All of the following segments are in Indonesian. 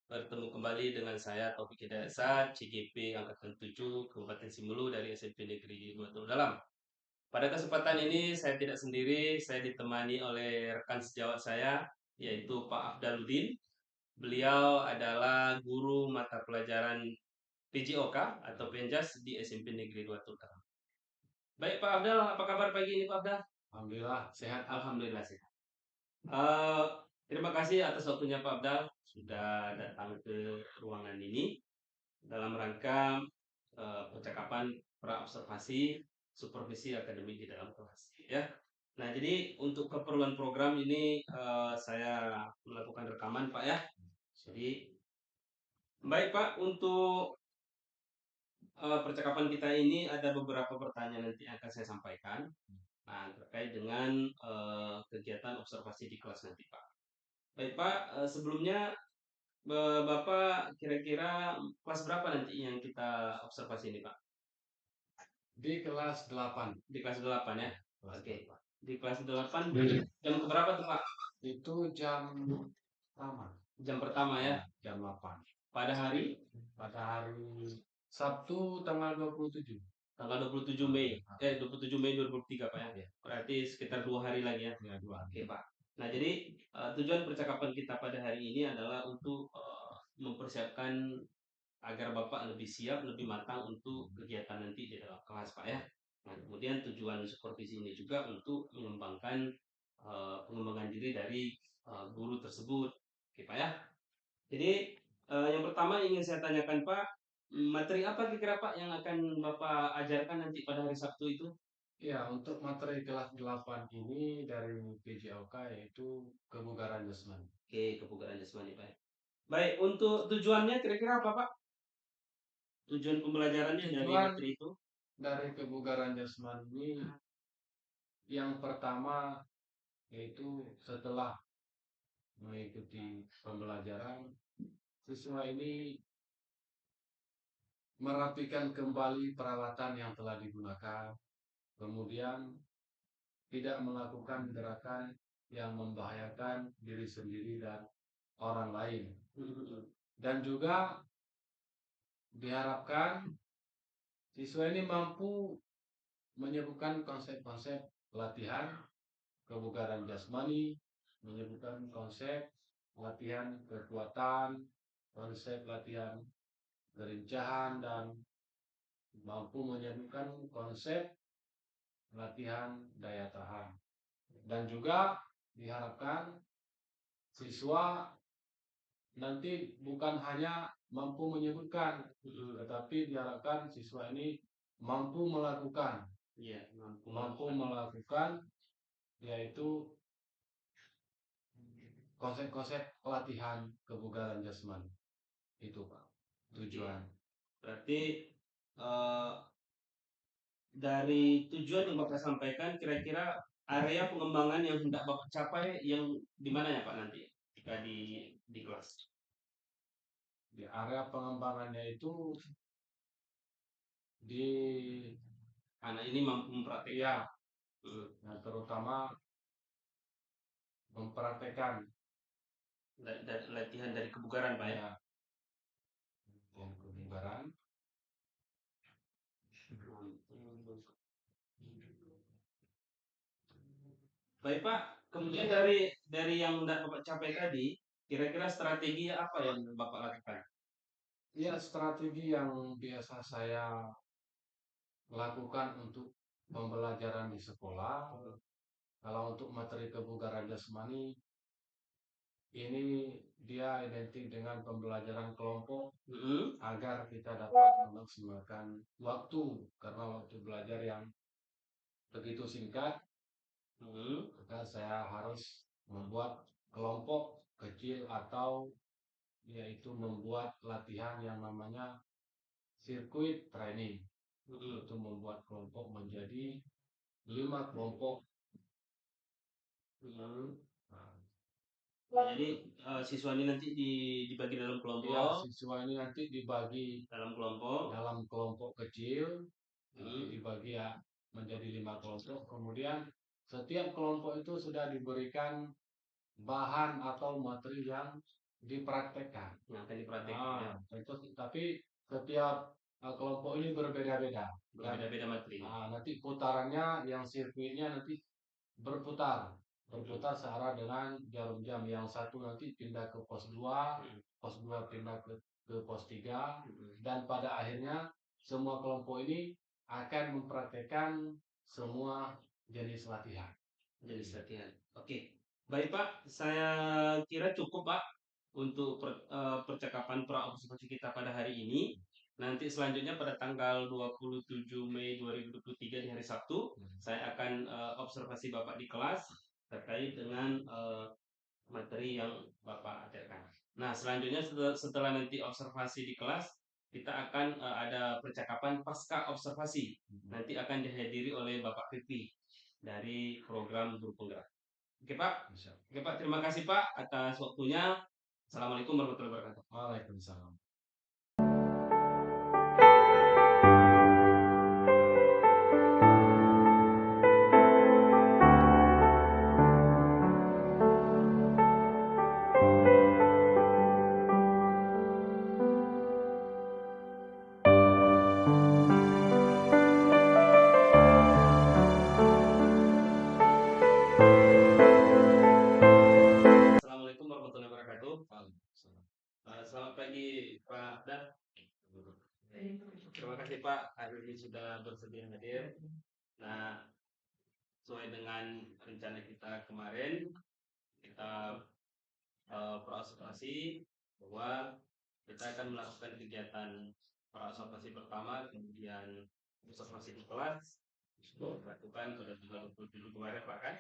bertemu kembali dengan saya Taufik Hidayat, CGP Angkatan 7 Kabupaten Simelu dari SMP Negeri 2 Teluk Dalam. Pada kesempatan ini saya tidak sendiri, saya ditemani oleh rekan sejawat saya, yaitu Pak Afdaluddin. Beliau adalah guru mata pelajaran PJOK atau Penjas di SMP Negeri 2 Teluk Dalam. Baik Pak Afdal, apa kabar pagi ini Pak Afdal? Alhamdulillah sehat. Alhamdulillah sehat. Eh, Terima kasih atas waktunya Pak Abdal sudah datang ke ruangan ini dalam rangka percakapan pra-observasi supervisi akademik di dalam kelas. Ya. Nah, jadi untuk keperluan program ini saya melakukan rekaman Pak ya. Jadi baik Pak, untuk percakapan kita ini ada beberapa pertanyaan nanti yang akan saya sampaikan. Nah, terkait dengan kegiatan observasi di kelas nanti Pak. Baik Pak, sebelumnya Bapak kira-kira kelas berapa nanti yang kita observasi ini Pak? Di kelas 8. Di kelas 8 ya? Kelas Oke. 8. Di kelas 8 jam berapa tuh Pak? Itu jam pertama. Jam pertama ya? Jam 8. Pada hari? Pada hari Sabtu tanggal 27. Tanggal 27 Mei. 27 Mei 2003 Pak ya? Ya. Berarti sekitar 2 hari lagi ya? Ya, 2 hari. Oke Pak. Nah jadi tujuan percakapan kita pada hari ini adalah untuk mempersiapkan agar Bapak lebih siap, lebih matang untuk kegiatan nanti di dalam kelas Pak ya. Nah, kemudian tujuan supervisi ini juga untuk mengembangkan pengembangan diri dari guru tersebut. Oke Pak ya. Jadi yang pertama ingin saya tanyakan Pak, materi apa kira-kira Pak yang akan Bapak ajarkan nanti pada hari Sabtu itu? Ya, untuk materi kelas 8 ini dari PJOK yaitu kebugaran jasmani. Oke, kebugaran jasmani Pak. Baik, untuk tujuannya kira-kira apa Pak? Tujuan pembelajarannya dari materi itu? Dari kebugaran jasmani ini yang pertama yaitu setelah mengikuti pembelajaran, siswa ini merapikan kembali peralatan yang telah digunakan, kemudian tidak melakukan gerakan yang membahayakan diri sendiri dan orang lain. Dan juga diharapkan siswa ini mampu menyebutkan konsep-konsep latihan kebugaran jasmani, menyebutkan konsep latihan kekuatan, konsep latihan kelincahan, dan mampu menyebutkan konsep latihan daya tahan. Dan juga diharapkan siswa nanti bukan hanya mampu menyebutkan, tetapi diharapkan siswa ini mampu melakukan. Iya, Mampu melakukan yaitu konsep-konsep pelatihan kebugaran jasmani. Itu Pak tujuan. Berarti dari tujuan yang Bapak sampaikan, kira-kira area pengembangan yang hendak Bapak capai yang di mana ya Pak nanti jika di kelas? Di area pengembangannya itu di Anak ini mampu mempraktikkan. ya, nah, terutama mempraktekkan Latihan dari kebugaran Pak ya. ya, dan kebugaran. Baik Pak, kemudian dari yang hendak Bapak capai tadi, kira-kira strategi apa yang Bapak lakukan? Ya, strategi yang biasa saya lakukan untuk pembelajaran di sekolah. Kalau untuk materi kebugaran jasmani ini dia identik dengan pembelajaran kelompok agar kita dapat memaksimalkan waktu, karena waktu belajar yang begitu singkat, maka saya harus membuat kelompok kecil atau yaitu membuat latihan yang namanya sirkuit training, untuk membuat kelompok menjadi 5 kelompok. Nah, jadi siswa ini nanti dibagi dalam kelompok. Ya, siswa ini nanti dibagi dalam kelompok kecil, nanti dibagi ya menjadi 5 kelompok. Kemudian setiap kelompok itu sudah diberikan bahan atau materi yang dipraktekkan. yang akan dipraktekkan ya. Tapi setiap kelompok ini berbeda-beda. Dan Berbeda-beda materi. nanti putarannya yang sirkuitnya nanti berputar searah dengan jarum jam. Yang satu nanti pindah ke pos 2, pos 2 pindah ke pos 3, dan pada akhirnya semua kelompok ini akan mempraktekkan semua jenis latihan. Oke. Baik Pak, saya kira cukup Pak untuk percakapan pra-observasi kita pada hari ini. Nanti selanjutnya pada tanggal 27 Mei 2023 di hari Sabtu, saya akan observasi Bapak di kelas terkait dengan materi yang Bapak ajarkan. Nah, selanjutnya setelah nanti observasi di kelas, kita akan ada percakapan pasca observasi. Nanti akan dihadiri oleh Bapak Pipi dari program Guru Penggerak. Oke Pak. Oke Pak, terima kasih Pak atas waktunya. Assalamualaikum warahmatullahi wabarakatuh. Waalaikumsalam. Assalamualaikum warahmatullahi wabarakatuh. Selamat pagi Pak Dan. Terima kasih Pak hari ini sudah bersedia hadir. Nah, sesuai dengan rencana kita kemarin, kita praobservasi bahwa kita akan melakukan kegiatan praobservasi pertama, kemudian observasi di kelas dilakukan pada tanggal 27 kemarin Pak kan.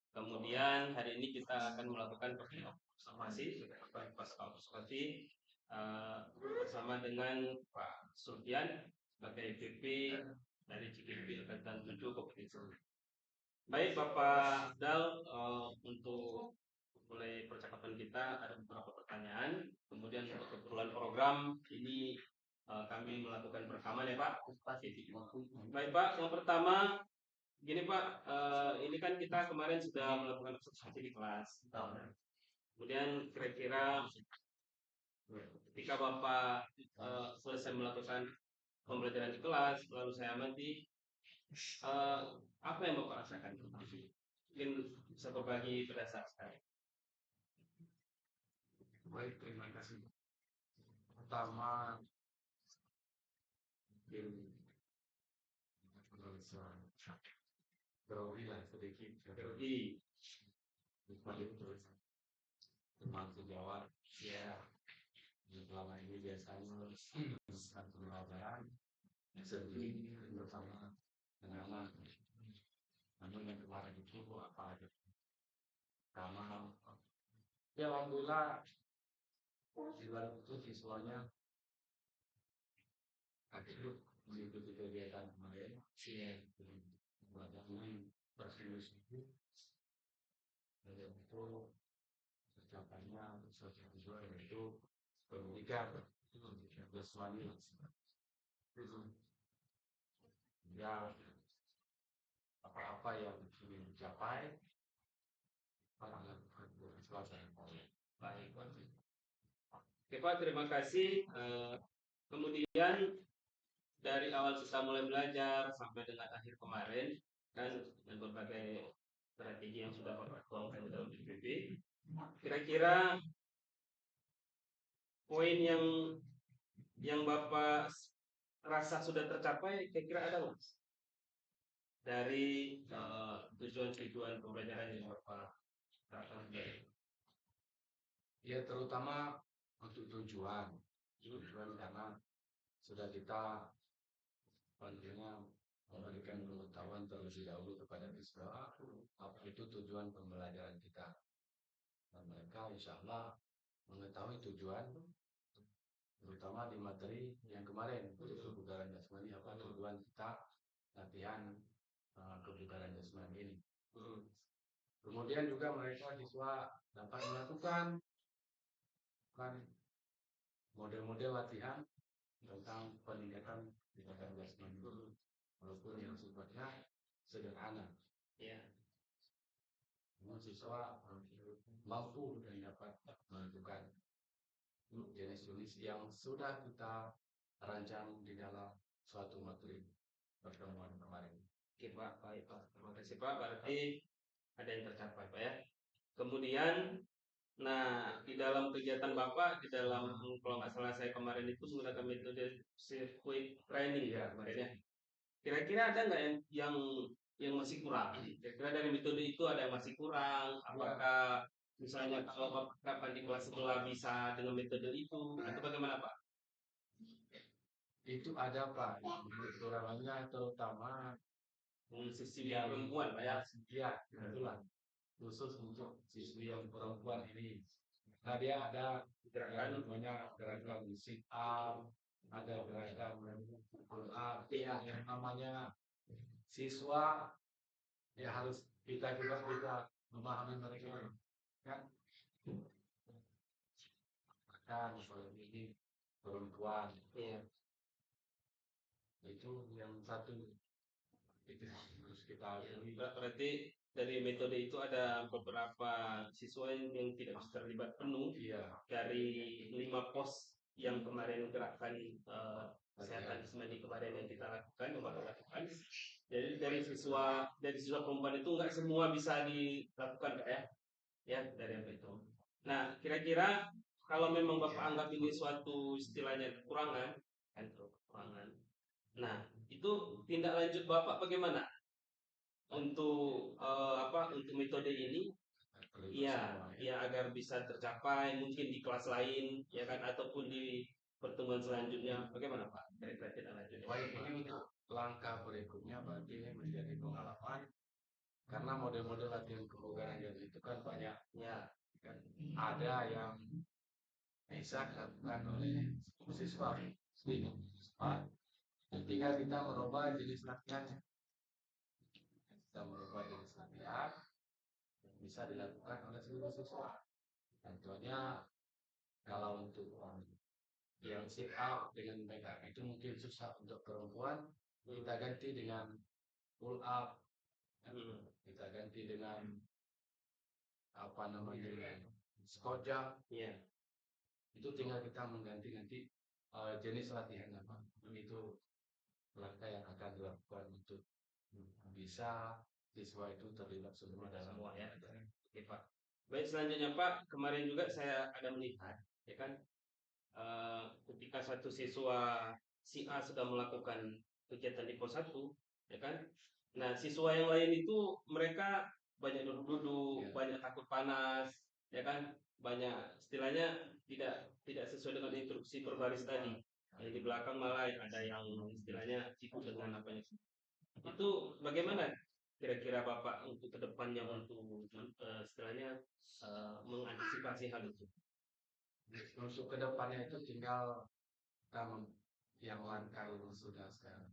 Kemudian hari ini kita akan melakukan observasi bersama dengan Pak Sulfian sebagai PP dari CGP Angkatan 7 Kompetisi. Baik Bapak Dal, untuk mulai percakapan kita ada beberapa pertanyaan. Kemudian untuk keperluan program ini kami melakukan perekaman ya Pak. Baik Pak, yang pertama gini Pak, ini kan kita kemarin sudah melakukan observasi di kelas. Kemudian kira-kira ketika Bapak selesai melakukan pembelajaran di kelas, lalu saya amati, apa yang Bapak rasakan? Mungkin bisa berbagi berdasarkan. Baik, terima kasih. Pertama, grogi lah sedikit. Grogi. Termasuk jawab, ya. Selama ini biasanya satu pelajaran sendiri bersama dengan namun yang kemarin itu apa aja? Karena ya alhamdulillah di luar itu siswanya aktif mengikuti kegiatan kemarin. Belajarnya bersungguh-sungguh dan itu tercapainya sesuatu tujuan yaitu pendidikan jasmani. Ya apa-apa yang ingin dicapai Baik. Oke Pak, terima kasih. Kemudian dari awal kita mulai belajar sampai dengan akhir kemarin kan dengan berbagai strategi yang sudah Bapak tuangkan di dalam PPP, kira-kira poin yang Bapak rasa sudah tercapai, kira-kira ada nggak dari tujuan-tujuan pembelajaran yang Bapak rasakan? Ya terutama untuk tujuan karena sudah kita tentunya memberikan pengetahuan terlebih dahulu kepada siswa apa itu tujuan pembelajaran kita, dan mereka insya Allah mengetahui tujuan terutama di materi yang kemarin kebugaran jasmani, apa tujuan kita latihan kebugaran jasmani ini. Kemudian juga mereka siswa dapat melakukan model-model latihan tentang peningkatan kebugaran jasmani walaupun yang sifatnya sederhana. Ya. Semua siswa mampu dan dapat melakukan. jenis-jenis yang sudah kita rancang di dalam suatu materi pertemuan kemarin. Oke Pak, baik Pak. Terima kasih Pak. Berarti ada yang tercapai Pak ya. Kemudian, nah di dalam kegiatan Bapak, di dalam kalau nggak salah saya kemarin itu menggunakan metode circuit training ya kemarin ya. Kira-kira ada nggak yang masih kurang? Kira-kira dari metode itu ada yang masih kurang? Apakah misalnya kalau Bapak kapan di kelas sebelah bisa dengan metode itu atau bagaimana Pak? Itu ada Pak, kekurangannya terutama Sisi perempuan Pak ya. ya, kebetulan khusus untuk siswi yang perempuan ini. Nah dia ada gerakan namanya gerakan sit up, ada gerakan pull up, yang namanya siswa ya harus kita juga bisa memahami mereka kan. Kan ini perempuan Iya. itu yang satu itu harus kita Berarti dari metode itu ada beberapa siswa yang tidak bisa terlibat penuh dari 5 pos yang kemarin gerakan kesehatan semedi kemarin yang kita lakukan, Jadi dari siswa perempuan itu nggak semua bisa dilakukan Kak ya, ya dari apa itu. Nah kira-kira kalau memang Bapak anggap ini suatu istilahnya kekurangan, kan kekurangan. Nah itu tindak lanjut Bapak bagaimana? Untuk untuk metode ini ya agar bisa tercapai mungkin di kelas lain ya kan ataupun di pertemuan selanjutnya bagaimana Pak kira-kira tidak lanjut baik ini untuk langkah berikutnya berarti ini menjadi pengalaman karena model-model latihan kebugaran itu kan banyak ya kan ada yang bisa dilakukan oleh siswa tinggal kita merubah jenis latihannya kita merubah jenis latihan bisa dilakukan oleh seluruh siswa. Contohnya kalau untuk yang sit up dengan pegang itu mungkin susah untuk perempuan, kita ganti dengan pull up, kita ganti dengan apa namanya squat jump. Itu tinggal kita mengganti-ganti jenis latihan apa. Itu langkah yang akan dilakukan untuk bisa siswa itu terlibat semua dalam ya. Oke Pak. Baik selanjutnya Pak, kemarin juga saya ada melihat ya kan ketika satu siswa si A sudah melakukan kegiatan di pos 1 ya kan. Nah, siswa yang lain itu mereka banyak duduk-duduk, banyak takut panas, ya kan? Banyak istilahnya tidak sesuai dengan instruksi berbaris tadi. Yang di belakang malah ada yang istilahnya ikut dengan apa itu bagaimana kira-kira Bapak untuk kedepannya untuk istilahnya mengantisipasi hal itu? Untuk kedepannya itu tinggal kita yang langkah yang sudah sekarang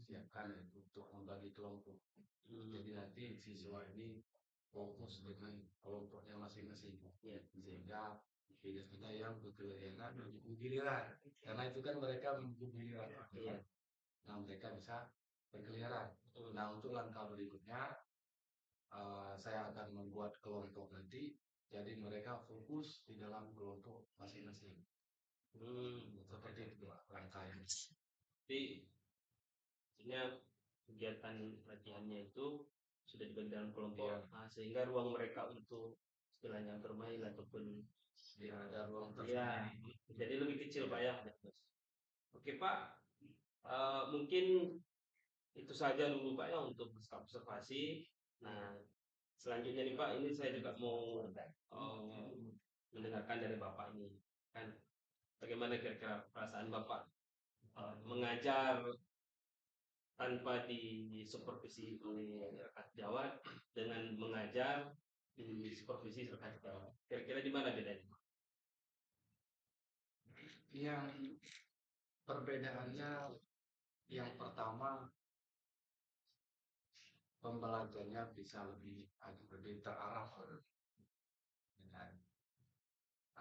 siapkan untuk membagi kelompok. Jadi nanti siswa ini fokus dengan kelompoknya masing-masing. Sehingga tidak ada yang berkeliaran menunggu giliran. Karena itu kan mereka menunggu giliran. Nah mereka bisa berkeliaran. Nah untuk langkah berikutnya saya akan membuat kelompok nanti. Jadi mereka fokus di dalam kelompok masing-masing. Seperti itu rangkaian. Jadi kegiatan latihannya itu sudah dibagi dalam kelompok, sehingga ruang mereka untuk istilahnya bermain ataupun ada ruang jadi lebih kecil Pak ya. Oke Pak, mungkin itu saja dulu Pak ya untuk observasi. Nah selanjutnya nih Pak, ini saya juga mau mendengarkan dari Bapak ini kan bagaimana kira-kira perasaan Bapak mengajar tanpa disupervisi oleh rekan sejawat dengan mengajar di supervisi rekan sejawat. Kira-kira di mana bedanya? Yang perbedaannya yang pertama pembelajarannya bisa lebih terarah dengan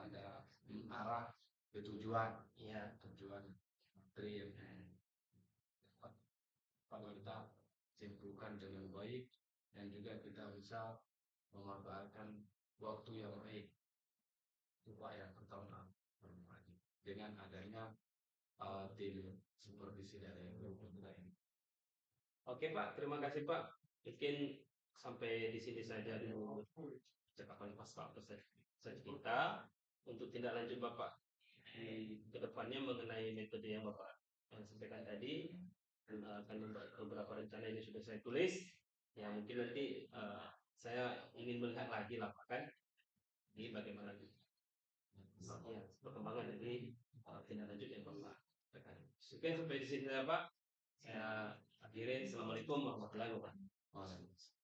ada arah ke tujuan tujuan materi yang kalau kita simpulkan dengan baik dan juga kita bisa memanfaatkan waktu yang baik itu Pak yang pertama. dengan adanya tim supervisi dari pemerintah ini. Oke Pak, terima kasih Pak. Mungkin sampai di sini saja dulu percakapan pas Pak saja kita untuk tindak lanjut Bapak di kedepannya mengenai metode yang Bapak sampaikan tadi. Akan membuat beberapa rencana ini sudah saya tulis. Ya mungkin nanti saya ingin melihat lagi lah Pak kan, ini bagaimana ya, perkembangan dari tindak lanjut yang Bapak sampaikan. Oke, sampai di sini ya Pak. Saya akhiri. Assalamualaikum warahmatullahi wabarakatuh.